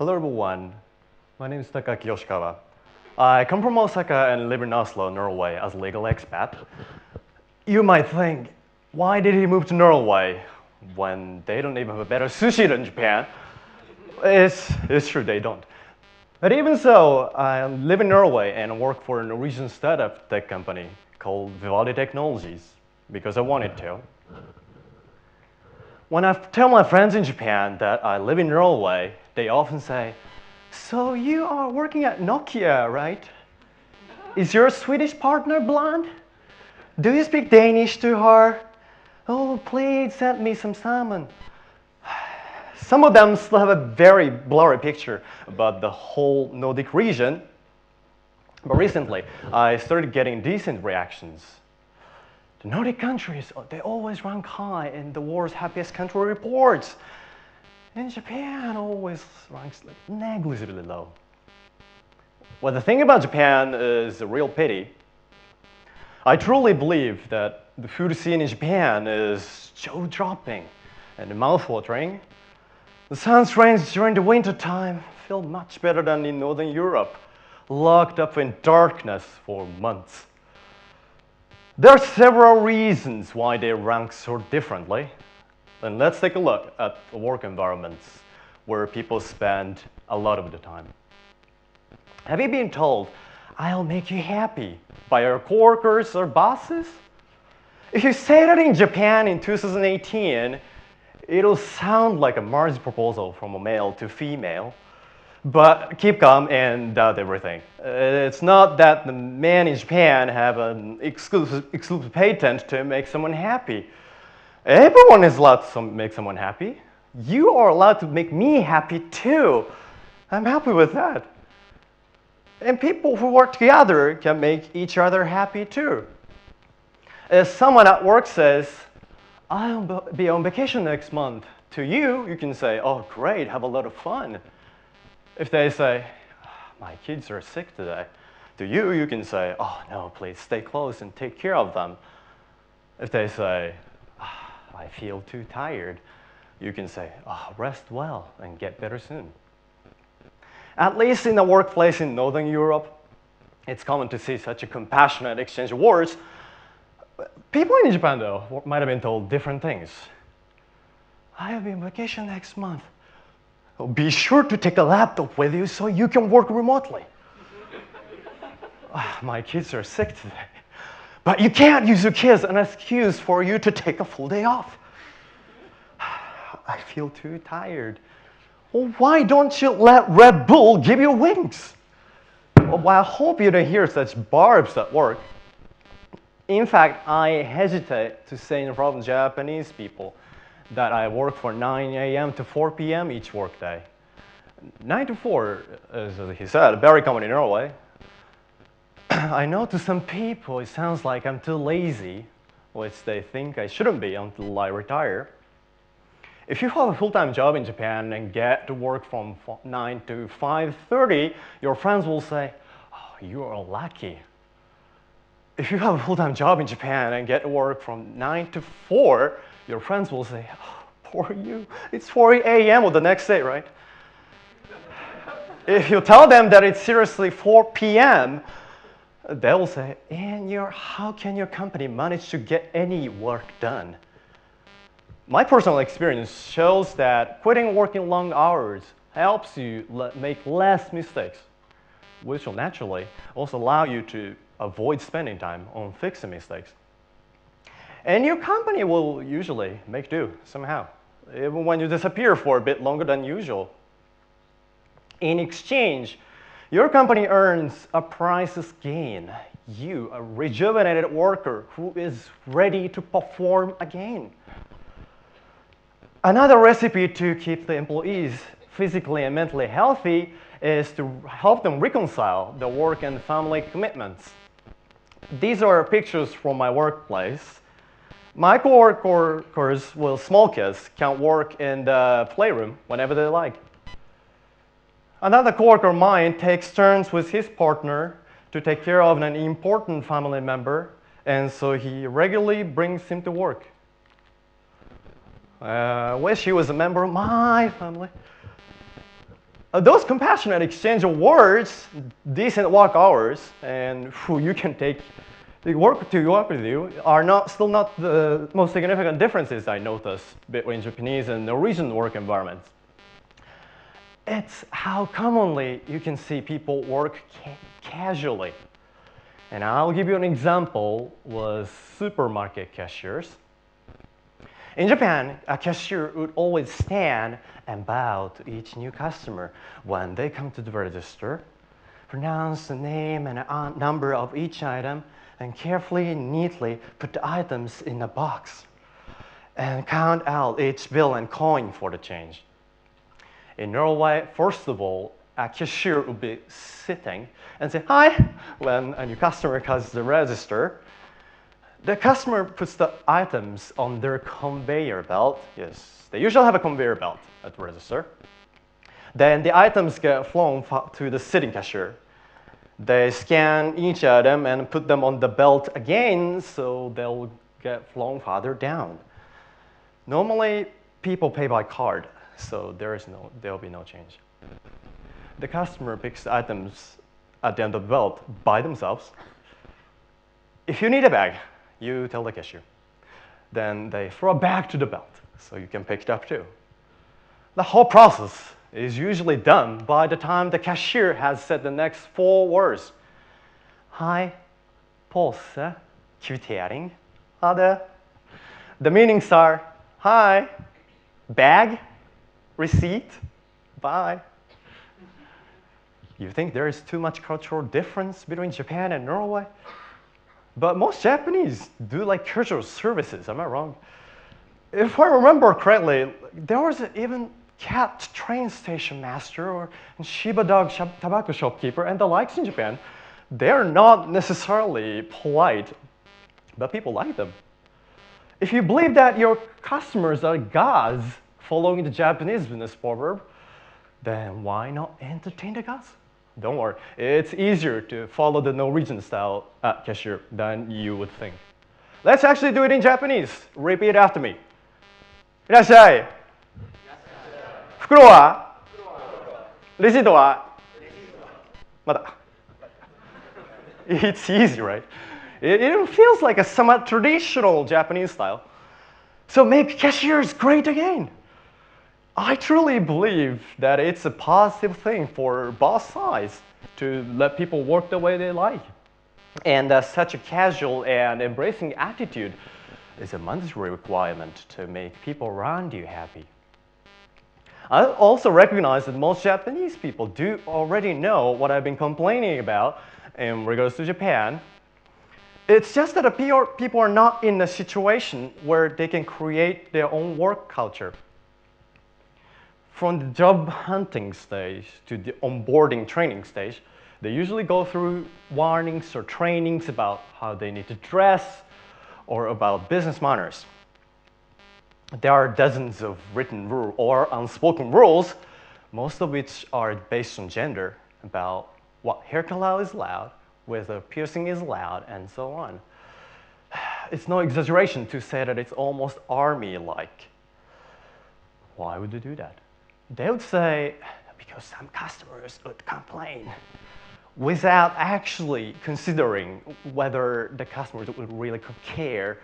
Hello everyone, my name is吉川. I come from Osaka and live in Oslo, Norway as a legal expat. You might think, why did he move to Norway when they don't even have a better sushi than Japan? It's true, they don't. But even so, I live in Norway and work for a Norwegian startup tech company called Vivaldi Technologies because I wanted to. When I tell my friends in Japan that I live in Norway, they often say, "So you are working at Nokia, right? Is your Swedish partner blonde? Do you speak Danish to her? Oh, please send me some salmon." Some of them still have a very blurry picture about the whole Nordic region. But recently, I started getting decent reactions. The Nordic countries, they always rank high in the world's happiest country reports. And Japan always ranks like negligibly low. Well, the thing about Japan is a real pity. I truly believe that the food scene in Japan is jaw-dropping and mouth-watering. The sun's rays during the winter time feel much better than in Northern Europe, locked up in darkness for months. There are several reasons why they rank so differently. Then let's take a look at the work environments where people spend a lot of the time. Have you been told, "I'll make you happy" by your coworkers or bosses? If you say that in Japan in 2018, it'll sound like a marriage proposal from a male to female. But keep calm and doubt everything. It's not that the men in Japan have an exclusive patent to make someone happy. Everyone is allowed to make someone happy. You are allowed to make me happy too. I'm happy with that. And people who work together can make each other happy too. If someone at work says, "I'll be on vacation next month," to you, you can say, "Oh, great, have a lot of fun." If they say, "My kids are sick today," to you, you can say, "Oh, no, please stay close and take care of them." If they say, "I feel too tired," you can say, "Oh, rest well and get better soon." At least in the workplace in Northern Europe, it's common to see such a compassionate exchange of words. People in Japan, though, might have been told different things. "I'll be on vacation next month. Be sure to take a laptop with you so you can work remotely." "My kids are sick today." "But you can't use your kids as an excuse for you to take a full day off." "I feel too tired." "Well, why don't you let Red Bull give you wings?" Well, I hope you don't hear such barbs at work. In fact, I hesitate to say in front of Japanese people that I work from 9 a.m. to 4 p.m. each workday. 9 to 4 is, as he said, very common in Norway. I know to some people it sounds like I'm too lazy, which they think I shouldn't be until I retire. If you have a full-time job in Japan and get to work from 9 to 5:30, your friends will say, "Oh, you are lucky." If you have a full-time job in Japan and get to work from 9 to 4, your friends will say, "Oh, poor you, it's 4 a.m. on the next day, right?" If you tell them that it's seriously 4 p.m., they will say, "And how can your company manage to get any work done?" My personal experience shows that quitting working long hours helps you make less mistakes, which will naturally also allow you to avoid spending time on fixing mistakes. And your company will usually make do somehow, even when you disappear for a bit longer than usual. In exchange, your company earns a priceless gain. You, a rejuvenated worker who is ready to perform again. Another recipe to keep the employees physically and mentally healthy is to help them reconcile their work and family commitments. These are pictures from my workplace. My coworkers with small kids can work in the playroom whenever they like. Another coworker of mine takes turns with his partner to take care of an important family member, and so he regularly brings him to work. I wish he was a member of my family. Those compassionate exchange of words, decent work hours, and who you can take to work with you are still not the most significant differences I notice between Japanese and Norwegian work environments. It's how commonly you can see people work casually. And I'll give you an example with supermarket cashiers. In Japan, a cashier would always stand and bow to each new customer when they come to the register, pronounce the name and number of each item, and carefully and neatly put the items in a box and count out each bill and coin for the change. In Norway, first of all, a cashier would be sitting and say, "Hi," when a new customer comes to the register. The customer puts the items on their conveyor belt. Yes, they usually have a conveyor belt at the register. Then the items get flown to the sitting cashier. They scan each item and put them on the belt again, so they'll get flown farther down. Normally, people pay by card, so there'll be no change. The customer picks the items at the end of the belt by themselves. If you need a bag, you tell the cashier. Then they throw a bag to the belt, so you can pick it up too. The whole process is usually done by the time the cashier has said the next 4 words. Hi, påse, kvittering, ha det. The meanings are, hi, bag, receipt, bye. You think there is too much cultural difference between Japan and Norway? But most Japanese do like cultural services, am I wrong? If I remember correctly, there was even cat train station master or Shiba dog tobacco shopkeeper and the likes in Japan. They're not necessarily polite, but people like them. If you believe that your customers are gods following the Japanese business proverb, then why not entertain the gods? Don't worry, it's easier to follow the Norwegian style cashier than you would think. Let's actually do it in Japanese. Repeat after me. いらっしゃい。袋はレシートはまだ It's easy, right? It feels like a somewhat traditional Japanese style. So make cashiers great again. I truly believe that it's a positive thing for both sides to let people work the way they like. And such a casual and embracing attitude is a mandatory requirement to make people around you happy. I also recognize that most Japanese people do already know what I've been complaining about in regards to Japan. It's just that people are not in a situation where they can create their own work culture. From the job hunting stage to the onboarding training stage, they usually go through warnings or trainings about how they need to dress or about business manners. There are dozens of written rules or unspoken rules, most of which are based on gender, about what hair color is allowed, whether piercing is allowed, and so on. It's no exaggeration to say that it's almost army-like. Why would they do that? They would say, because some customers would complain, without actually considering whether the customers would really care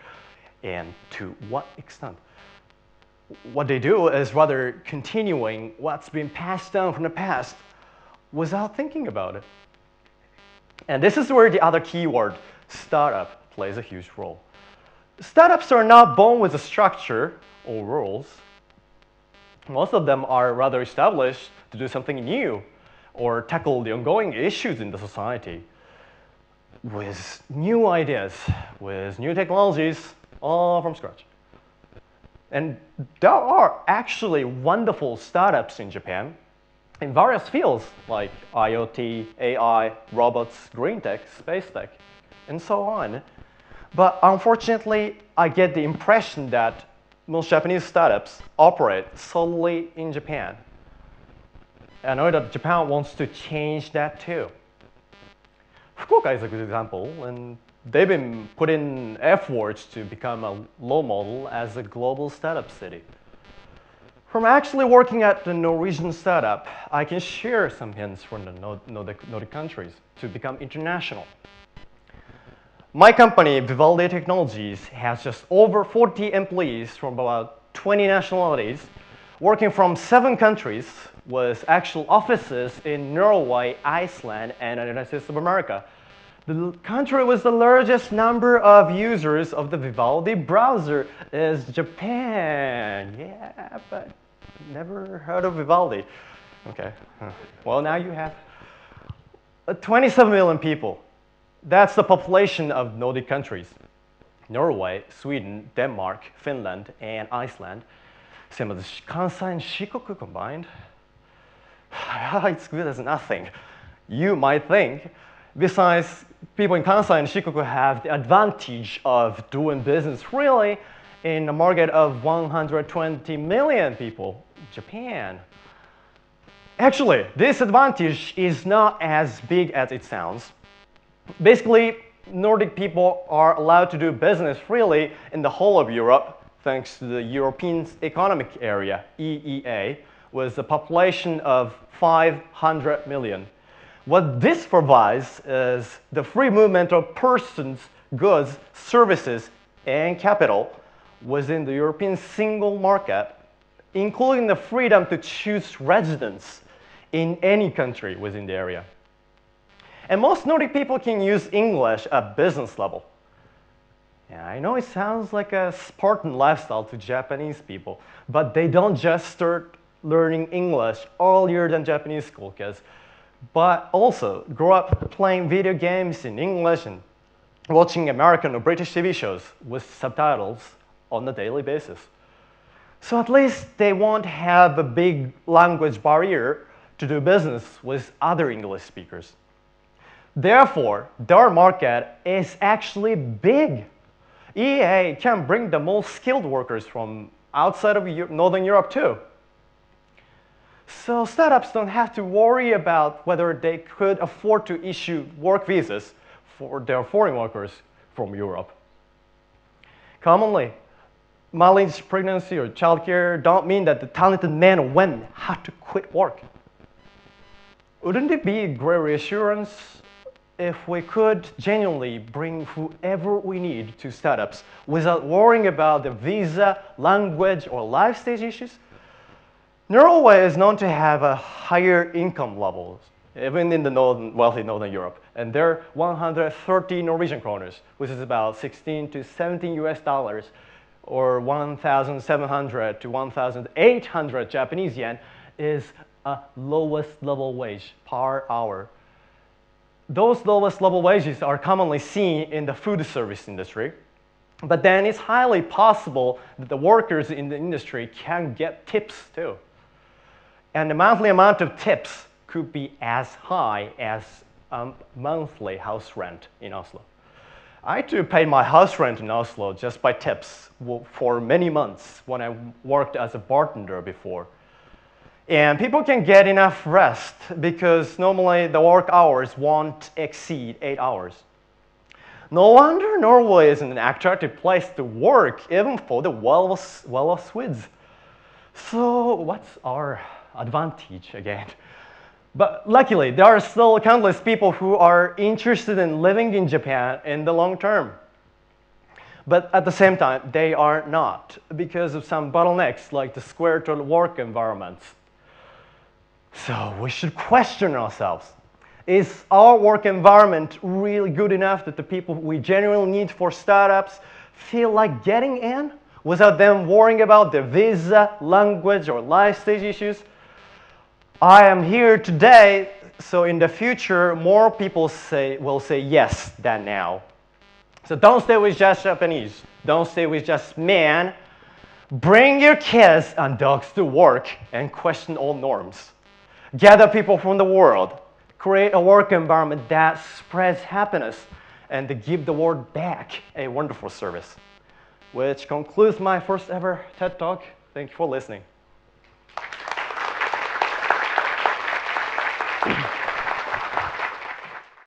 and to what extent. What they do is rather continuing what's been passed down from the past without thinking about it. And this is where the other keyword, startup, plays a huge role. Startups are not born with a structure or rules. Most of them are rather established to do something new or tackle the ongoing issues in the society with new ideas, with new technologies, all from scratch. And there are actually wonderful startups in Japan in various fields like IoT, AI, robots, green tech, space tech, and so on. But unfortunately, I get the impression that most Japanese startups operate solely in Japan. I know that Japan wants to change that too. Fukuoka is a good example, and they've been putting efforts to become a role model as a global startup city. From actually working at the Norwegian startup, I can share some hints from the Nordic countries to become international. My company, Vivaldi Technologies, has just over 40 employees from about 20 nationalities, working from 7 countries with actual offices in Norway, Iceland, and the United States of America. The country with the largest number of users of the Vivaldi browser is Japan. Yeah, but never heard of Vivaldi. Okay, well now you have 27 million people. That's the population of Nordic countries. Norway, Sweden, Denmark, Finland, and Iceland. Same as Kansai and Shikoku combined. It's good as nothing. You might think. Besides, people in Kansai and Shikoku have the advantage of doing business really in a market of 120 million people, Japan. Actually, this advantage is not as big as it sounds. Basically, Nordic people are allowed to do business freely in the whole of Europe thanks to the European Economic Area, EEA, with a population of 500 million. What this provides is the free movement of persons, goods, services, and capital within the European single market, including the freedom to choose residence in any country within the area. And most Nordic people can use English at business level. Yeah, I know it sounds like a Spartan lifestyle to Japanese people, but they don't just start learning English earlier than Japanese school kids, but also grow up playing video games in English and watching American or British TV shows with subtitles on a daily basis. So at least they won't have a big language barrier to do business with other English speakers. Therefore, their market is actually big. EA can bring the most skilled workers from outside of Northern Europe too. So startups don't have to worry about whether they could afford to issue work visas for their foreign workers from Europe. Commonly, mild pregnancy or childcare don't mean that the talented men or women have to quit work. Wouldn't it be a great reassurance if we could genuinely bring whoever we need to startups without worrying about the visa, language, or life stage issues? Norway is known to have a higher income levels, even in the wealthy Northern Europe, and they're 130 Norwegian kroners, which is about 16 to 17 US dollars, or 1,700 to 1,800 Japanese yen, is a lowest level wage per hour. Those lowest level wages are commonly seen in the food service industry, but then it's highly possible that the workers in the industry can get tips too. And the monthly amount of tips could be as high as a monthly house rent in Oslo. I too paid my house rent in Oslo just by tips for many months when I worked as a bartender before. And people can get enough rest because normally the work hours won't exceed 8 hours. No wonder Norway is an attractive place to work, even for the well-off Swedes. So what's our advantage again? But luckily, there are still countless people who are interested in living in Japan in the long term. But at the same time, they are not because of some bottlenecks like the square to work environments. So we should question ourselves. Is our work environment really good enough that the people we genuinely need for startups feel like getting in without them worrying about their visa, language, or life stage issues? I am here today, so in the future, more people will say yes than now. So don't stay with just Japanese. Don't stay with just men. Bring your kids and dogs to work and question all norms. Gather people from the world. Create a work environment that spreads happiness and to give the world back a wonderful service. Which concludes my first ever TED Talk. Thank you for listening.